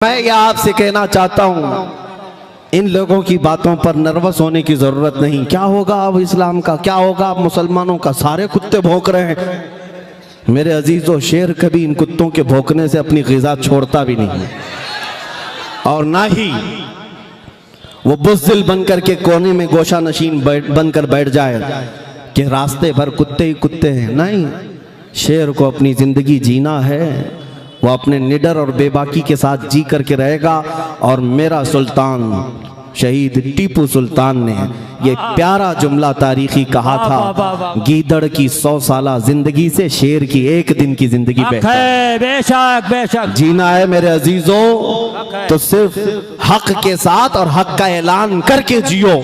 मैं ये आपसे कहना चाहता हूँ, इन लोगों की बातों पर नर्वस होने की ज़रूरत नहीं। क्या होगा अब इस्लाम का, क्या होगा अब मुसलमानों का, सारे कुत्ते भौंक रहे हैं। मेरे अजीज़ों, शेर कभी इन कुत्तों के भौंकने से अपनी ग़िज़ा छोड़ता भी नहीं, और ना ही वो बुज़दिल बनकर के कोने में गोशा नशीन बनकर बैठ जाए कि रास्ते भर कुत्ते ही कुत्ते हैं। नहीं, शेर को अपनी ज़िंदगी जीना है, वो अपने निडर और बेबाकी के साथ जी करके रहेगा। और मेरा सुल्तान शहीद टीपू सुल्तान ने ये प्यारा जुमला तारीखी कहा था, गीदड़ की 100 साला जिंदगी से शेर की एक दिन की जिंदगी बेशक बेशक जीना है। मेरे अजीजों, तो सिर्फ हक के साथ और हक का ऐलान करके जियो।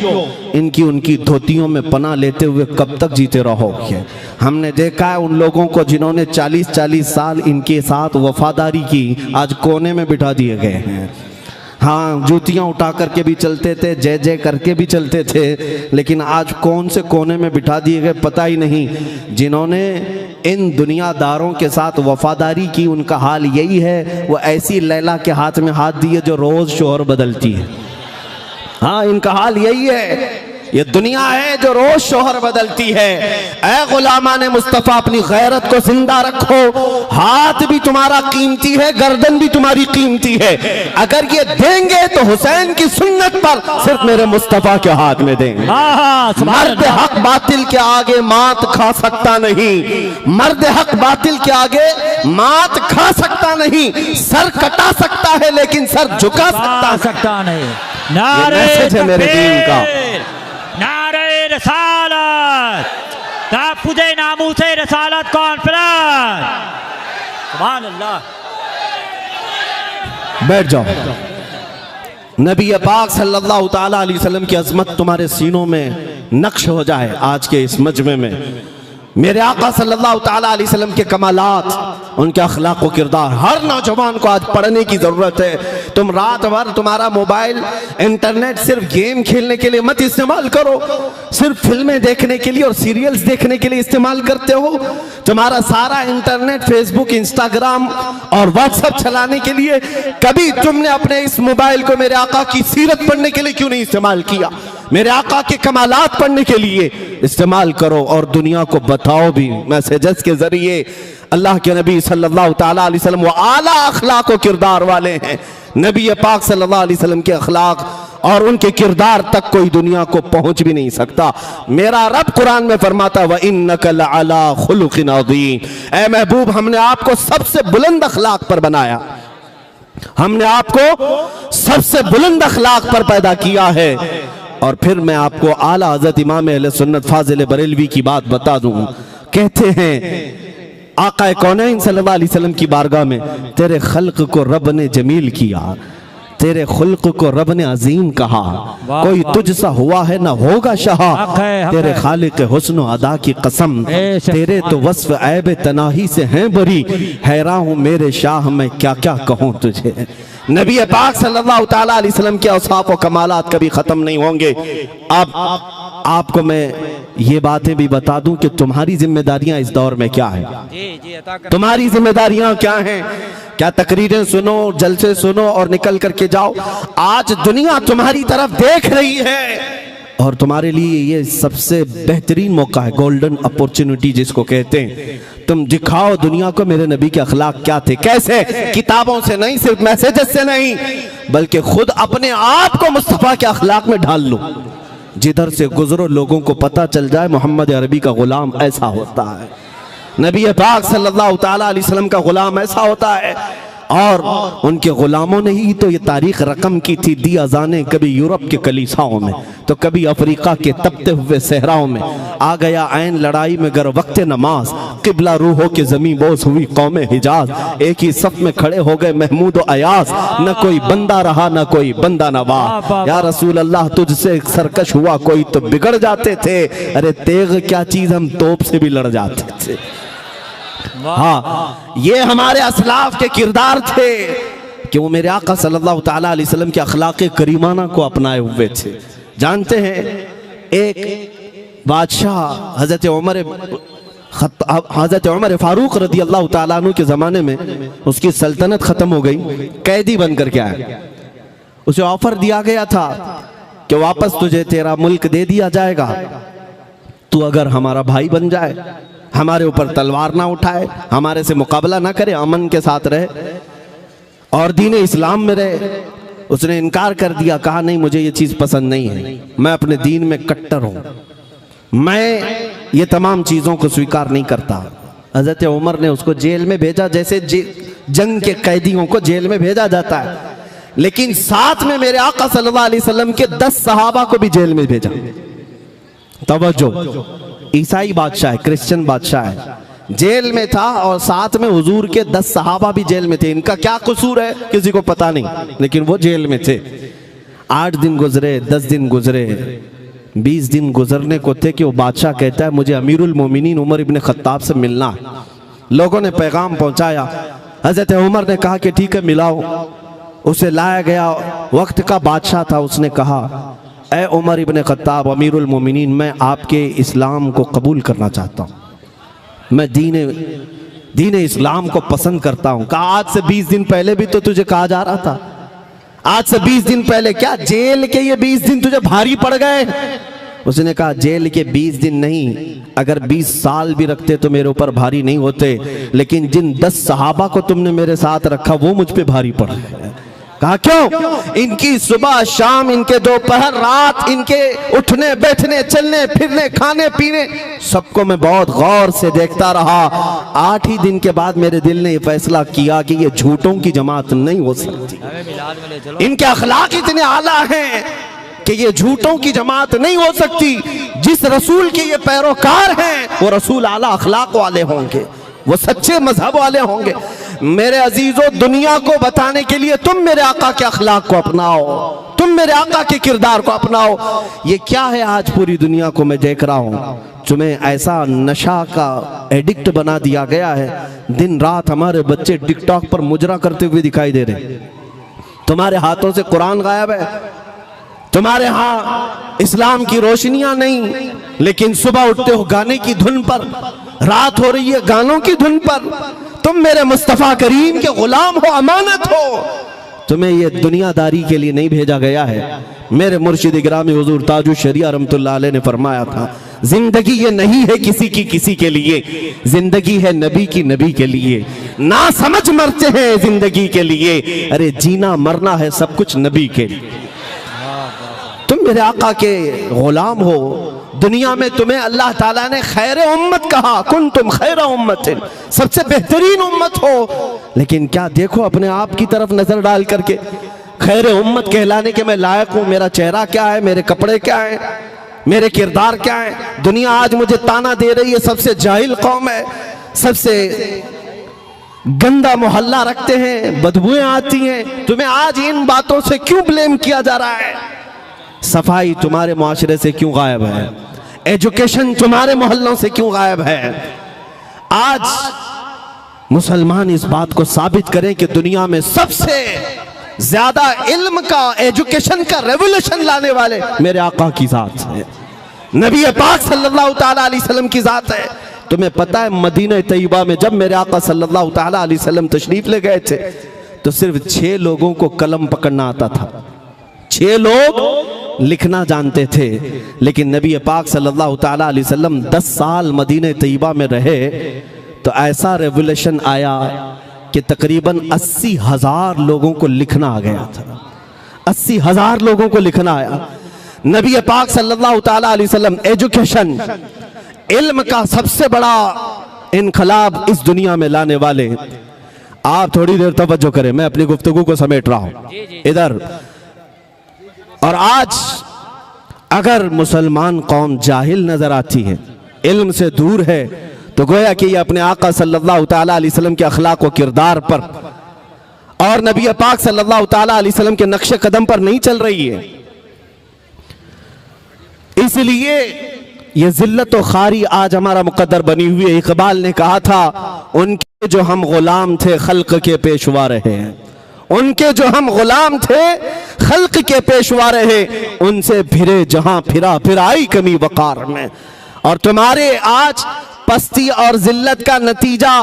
इनकी उनकी धोतियों में पनाह लेते हुए कब तक जीते रहोगे। हमने देखा है उन लोगों को जिन्होंने 40-40 साल इनके साथ वफादारी की, आज कोने में बिठा दिए गए हैं। हाँ, जूतियां उठा करके भी चलते थे, जय जय करके भी चलते थे, लेकिन आज कौन से कोने में बिठा दिए गए पता ही नहीं। जिन्होंने इन दुनियादारों के साथ वफादारी की, उनका हाल यही है, वो ऐसी लैला के हाथ में हाथ दिए जो रोज शोहर बदलती है। हाँ, इनका हाल यही है। ये दुनिया है जो रोज शोहर बदलती है। ऐ गुलामान मुस्तफ़ा, अपनी गैरत को जिंदा रखो। हाथ भी तुम्हारा कीमती है, गर्दन भी तुम्हारी कीमती है। अगर ये देंगे तो हुसैन की सुन्नत पर सिर्फ मेरे मुस्तफ़ा के हाथ में देंगे। मर्द हक बातिल के आगे मात खा सकता नहीं। मर्द हक बातिल के आगे मात खा सकता नहीं। सर कटा सकता है लेकिन सर झुका सकता नहीं। नारे मेरे दीन का नारे रसालत, ताफ़ुज़े नामूसे रसालत कॉन्फ्रेंस। सुभान अल्लाह। बैठ जाओ। नबी पाक सल्लल्लाहु ताला अलैहि वसल्लम की अज़मत तुम्हारे सीनों में नक्श हो जाए। आज के इस मजमे में मेरे आका सल्लल्लाहु ताला अलैहि वसल्लम के कमालात, उनके अखलाक व किरदार हर नौजवान को आज पढ़ने की ज़रूरत है। तुम रात भर तुम्हारा मोबाइल, इंटरनेट सिर्फ गेम खेलने के लिए मत इस्तेमाल करो, सिर्फ फिल्में देखने के लिए और सीरियल्स देखने के लिए इस्तेमाल करते हो। तुम्हारा सारा इंटरनेट, फेसबुक, इंस्टाग्राम और व्हाट्सएप चलाने के लिए, कभी तुमने अपने इस मोबाइल को मेरे आका की सीरत पढ़ने के लिए क्यों नहीं इस्तेमाल किया? मेरे आका के कमालात पढ़ने के लिए इस्तेमाल करो और दुनिया को बताओ भी मैसेजेस के जरिए। अल्लाह के नबी सल्लल्लाहु ताला अलैहि वसल्लम वो आला अखलाक व किरदार वाले हैं। नबी पाक सल्लल्लाहु अलैहि वसल्लम के अखलाक और उनके किरदार तक कोई दुनिया को पहुंच भी नहीं सकता। मेरा रब कुरान में फरमाता व इन्नका लअला खुलुकिन अज़ीम। ऐ महबूब, हमने आपको सबसे बुलंद अखलाक पर बनाया, हमने आपको सबसे बुलंद अखलाक पर पैदा किया है। और फिर मैं आपको आला हज़रत इमाम अहले सुन्नत फाजिल बरेलवी की बात बता दूं। कहते हैं आका कौनैन सल्लल्लाहु अलैहि वसल्लम की बारगाह में, तेरे खल्क को रब ने जमील किया, तेरे खुल्क को रब ने अजीम कहा, कोई तुझसा हुआ है ना होगा शाह, तेरे खालिक हुस्न अदा की कसम, तेरे तो वस्फ ऐब तनाही से हैं बरी, हैरान हूँ मेरे शाह मैं क्या क्या कहूँ तुझे। नबी पाक सल्लल्लाहु ताला अलैहि वसल्लम के औसाफ और कमालात कभी खत्म नहीं होंगे। अब आपको मैं ये बातें भी बता दूं कि तुम्हारी जिम्मेदारियां इस दौर में क्या है। तुम्हारी जिम्मेदारियां क्या हैं? क्या तकरीरें सुनो, जलसे सुनो और निकल करके जाओ? आज दुनिया तुम्हारी तरफ देख रही है और तुम्हारे लिए ये सबसे बेहतरीन मौका है, गोल्डन अपॉर्चुनिटी जिसको कहते हैं। तुम दिखाओ दुनिया को मेरे नबी के अखलाक क्या थे, कैसे। किताबों से नहीं, सिर्फ मैसेजेस से नहीं, बल्कि खुद अपने आप को मुस्तफ़ा के अखलाक में ढाल लो। जिधर से गुजरो लोगों को पता चल जाए मोहम्मद अरबी का गुलाम ऐसा होता है, नबी पाक सल्लल्लाहु ताला अलैहि वसल्लम का गुलाम ऐसा होता है। और उनके गुलामों ने ही तो ये तारीख रकम की थी। दी अजाने कभी यूरोप के कलीसाओं में, तो कभी अफ्रीका के तपते हुए सहराओं में। आ गया ऐन लड़ाई में गर वक्त नमाज, किबला रूहों के जमीन बोस हुई कौम हिजाज। एक ही सफ में खड़े हो गए महमूद और अयाज, न कोई बंदा रहा न कोई बंदा नवाज। या रसूल अल्लाह, तुझसे सरकश हुआ कोई तो बिगड़ जाते थे, अरे तेग क्या चीज, हम तोप से भी लड़ जाते थे। हाँ, ये हमारे असलाफ के किरदार थे कि वो मेरे आका सल्लल्लाहु ताला अलैहि वसल्लम के अखलाक करीमाना को अपनाए हुए थे। जानते हैं, एक बादशाह हजरत उमर हज़रत उमर फारूक रदी अल्लाह ताला अन्हु के ज़माने में उसकी सल्तनत ख़त्म हो गई, कैदी बन करके आया। उसे ऑफर दिया गया था कि वापस तुझे तेरा मुल्क दे दिया जाएगा, तू अगर हमारा भाई बन जाए, हमारे ऊपर तलवार ना उठाए, हमारे से मुकाबला ना करे, अमन के साथ रहे और दीन इस्लाम में रहे। उसने इनकार कर दिया, कहा नहीं मुझे ये चीज़ पसंद नहीं है, मैं अपने दीन में कट्टर हूँ, मैं ये तमाम चीज़ों को स्वीकार नहीं करता। हज़रत उमर ने उसको जेल में भेजा, जैसे जंग के कैदियों को जेल में भेजा जाता है, लेकिन साथ में मेरे आका सल्लल्लाहु अलैहि वसल्लम के 10 सहाबा को भी जेल में भेजा। तवज्जो, ईसाई बादशाह है, क्रिश्चियन बादशाह है, जेल में था और साथ में हुजूर के 10 सहाबा भी जेल में थे। इनका क्या कसूर है किसी को पता नहीं, लेकिन वो जेल में थे। 8 दिन गुजरे, 10 दिन गुजरे, 20 दिन गुजरने को थे कि वो बादशाह कहता है मुझे अमीरुल मोमिनीन उमर इब्न खत्ताब से मिलना है। लोगों ने पैगाम पहुंचाया, हज़रत उमर ने कहा कि ठीक है मिलाओ। उसे लाया गया, वक्त का बादशाह था। उसने कहा ए उमर इब्न खत्ताब अमीरुल मोमिनीन, मैं आपके इस्लाम को कबूल करना चाहता हूँ, मैं दीन इस्लाम को पसंद करता हूँ। कहा आज से 20 दिन पहले भी तो तुझे कहा जा रहा था, आज से 20 दिन पहले क्या जेल के ये 20 दिन तुझे भारी पड़ गए? उसने कहा जेल के 20 दिन नहीं, अगर 20 साल भी रखते तो मेरे ऊपर भारी नहीं होते, लेकिन जिन 10 सहाबा को तुमने मेरे साथ रखा वो मुझ पे भारी पड़ गए। कहा क्यों? इनकी सुबह शाम, इनके दोपहर रात, इनके उठने बैठने चलने फिरने खाने पीने सबको मैं बहुत गौर से देखता रहा। 8 ही दिन के बाद मेरे दिल ने ये फैसला किया कि ये झूठों की जमात नहीं हो सकती, इनके अखलाक इतने आला हैं कि ये झूठों की जमात नहीं हो सकती। जिस रसूल के ये पैरोकार हैं वो रसूल आला अखलाक वाले होंगे, वो सच्चे मजहब वाले होंगे। मेरे अजीजों, दुनिया को बताने के लिए तुम मेरे आका के अखलाक को अपनाओ, तुम मेरे आका के किरदार को अपनाओ। ये क्या है आज पूरी दुनिया को मैं देख रहा हूँ, तुम्हें ऐसा नशा का एडिक्ट बना दिया गया है। दिन रात हमारे बच्चे टिकटॉक पर मुजरा करते हुए दिखाई दे रहे, तुम्हारे हाथों से कुरान गायब है, तुम्हारे यहाँ इस्लाम की रोशनियां नहीं, लेकिन सुबह उठते हो गाने की धुन पर, रात हो रही है गानों की धुन पर। तुम मेरे मुस्तफ़ा करीम के गुलाम हो, अमानत हो, तुम्हें ये दुनियादारी के लिए नहीं भेजा गया है। मेरे मुर्शिद गिरामी हुजूर ताजुश शरिया रहमतुल्लाह अलैह ने फरमाया था, जिंदगी ये नहीं है किसी की किसी के लिए, जिंदगी है नबी की नबी के लिए। ना समझ मरते हैं जिंदगी के लिए, अरे जीना मरना है सब कुछ नबी के लिए। तुम मेरे आका के गुलाम हो, दुनिया में तुम्हें अल्लाह ताला ने खैर उम्मत कहा, कुन तुम खैर उम्मत, सबसे बेहतरीन उम्मत हो। लेकिन क्या देखो अपने आप की तरफ नजर डाल करके, खैर उम्मत कहलाने के मैं लायक हूं? मेरा चेहरा क्या है, मेरे कपड़े क्या है, मेरे किरदार क्या है? दुनिया आज मुझे ताना दे रही है सबसे जाहिल कौम है, सबसे गंदा मोहल्ला रखते हैं, बदबुएं आती हैं। तुम्हें आज इन बातों से क्यों ब्लेम किया जा रहा है? सफाई तुम्हारे मुआशरे से क्यों गायब है? एजुकेशन तुम्हारे मोहल्लों से क्यों गायब है? आज मुसलमान इस बात को साबित करें कि दुनिया में सबसे ज्यादा इल्म का, एजुकेशन का रेवोल्यूशन लाने वाले मेरे आका की जात है, नबी पाक सल्लल्लाहु ताला अलैहि वसल्लम की जात है। तुम्हें पता है मदीना तैयबा में जब मेरे आका सल्लल्लाहु ताला अलैहि वसल्लम तशरीफ ले गए थे तो सिर्फ 6 लोगों को कलम पकड़ना आता था, 6 लोग लिखना जानते थे। लेकिन नबी पाक सल्लल्लाहु ताला अलैहि वसल्लम 10 साल मदीना तैयबा में रहे तो ऐसा रेवोल्यूशन आया कि तकरीबन 80,000 लोगों को लिखना आ गया था। 80,000 लोगों को लिखना आया। नबी पाक सल्लल्लाहु ताला अलैहि वसल्लम एजुकेशन, इल्म का सबसे बड़ा इनकलाब इस दुनिया में लाने वाले। आप थोड़ी देर तवज्जो करें, मैं अपनी गुफ्तगू को समेट रहा हूं इधर। और आज अगर मुसलमान कौम जाहिल नजर आती है, इल्म से दूर है, तो गोया कि ये अपने आका सल्लल्लाहु ताला अलैहि वसल्लम के अखलाक व किरदार पर और नबी पाक सल्लल्लाहु ताला अलैहि वसल्लम के नक्शे कदम पर नहीं चल रही है। इसलिए ये जिल्लत व खारी आज हमारा मुकद्दर बनी हुई है। इकबाल ने कहा था, उनके जो हम गुलाम थे खल्क के पेशवा रहे हैं, उनके जो हम गुलाम थे खल्क के पेशवा रहे, उनसे भिरे जहां फिरा फिर आई कमी वकार में। और तुम्हारे आज पस्ती और जिल्लत का नतीजा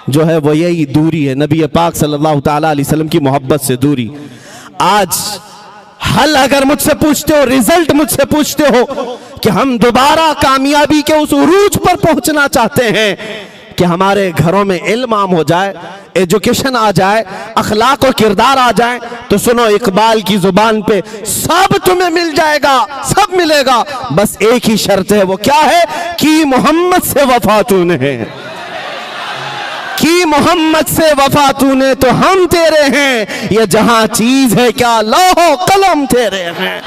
जो है वो यही दूरी है, नबी पाक सल्लल्लाहु ताला अलैहि वसल्लम की मोहब्बत से दूरी। आज हल अगर मुझसे पूछते हो, रिजल्ट मुझसे पूछते हो कि हम दोबारा कामयाबी के उस उरूज पर पहुंचना चाहते हैं कि हमारे घरों में इल्म आम हो जाए, एजुकेशन आ जाए, अखलाक और किरदार आ जाए, तो सुनो इकबाल की जुबान पे सब तुम्हें मिल जाएगा, सब मिलेगा, बस एक ही शर्त है, वो क्या है कि मोहम्मद से वफा तूने है, कि मोहम्मद से वफा तूने तो हम तेरे हैं, ये जहां चीज है क्या लौहो कलम तेरे हैं।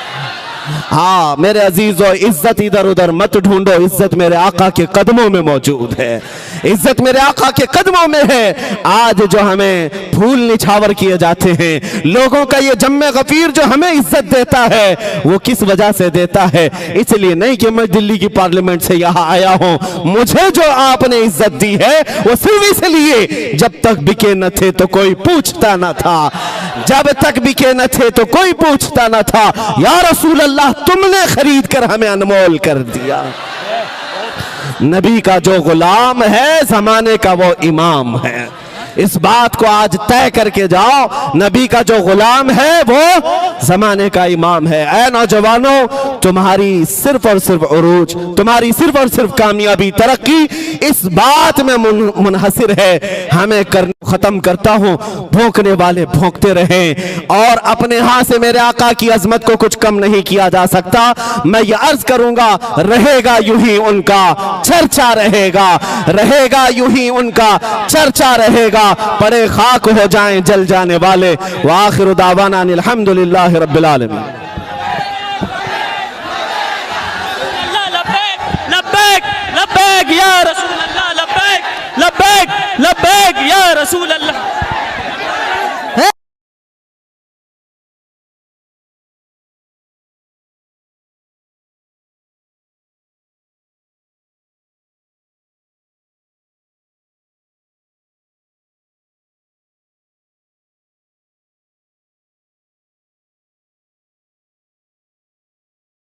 हाँ मेरे अजीजों, इज्जत इधर उधर मत ढूंढो, इज्जत मेरे आका के कदमों में मौजूद है, इज्जत मेरे आका के कदमों में है। आज जो हमें फूल निछावर किए जाते हैं, लोगों का ये जम्मे गफीर जो हमें इज्जत देता है, वो किस वजह से देता है? इसलिए नहीं कि मैं दिल्ली की पार्लियामेंट से यहाँ आया हूँ, मुझे जो आपने इज्जत दी है वो सिर्फ इसलिए जब तक बिके न थे तो कोई पूछता न था, जब तक बिके न थे तो कोई पूछता न था। या रसूल अल्लाह तुमने खरीद कर हमें अनमोल कर दिया। नबी का जो गुलाम है जमाने का वो इमाम है, इस बात को आज तय करके जाओ, नबी का जो गुलाम है वो जमाने का इमाम है। ऐ नौजवानों, तुम्हारी सिर्फ और सिर्फ उरूज, तुम्हारी सिर्फ और सिर्फ कामयाबी, तरक्की इस बात में मुनहसिर है। हमें खत्म करता हूं, भौंकने वाले भौंकते रहें और अपने हाथ से मेरे आका की अजमत को कुछ कम नहीं किया जा सकता। मैं ये अर्ज करूंगा, रहेगा यूं ही उनका चर्चा, रहेगा यूं ही उनका चर्चा रहेगा, पड़े खाक हो जाएं जल जाने वाले। व आखिरु दावाना अनिल हम्दुलिल्लाहि रब्बिल आलमीन। लब्बैक लब्बैक या रसूल अल्लाह, लब्बैक लब्बैक लब्बैक या रसूल अल्लाह।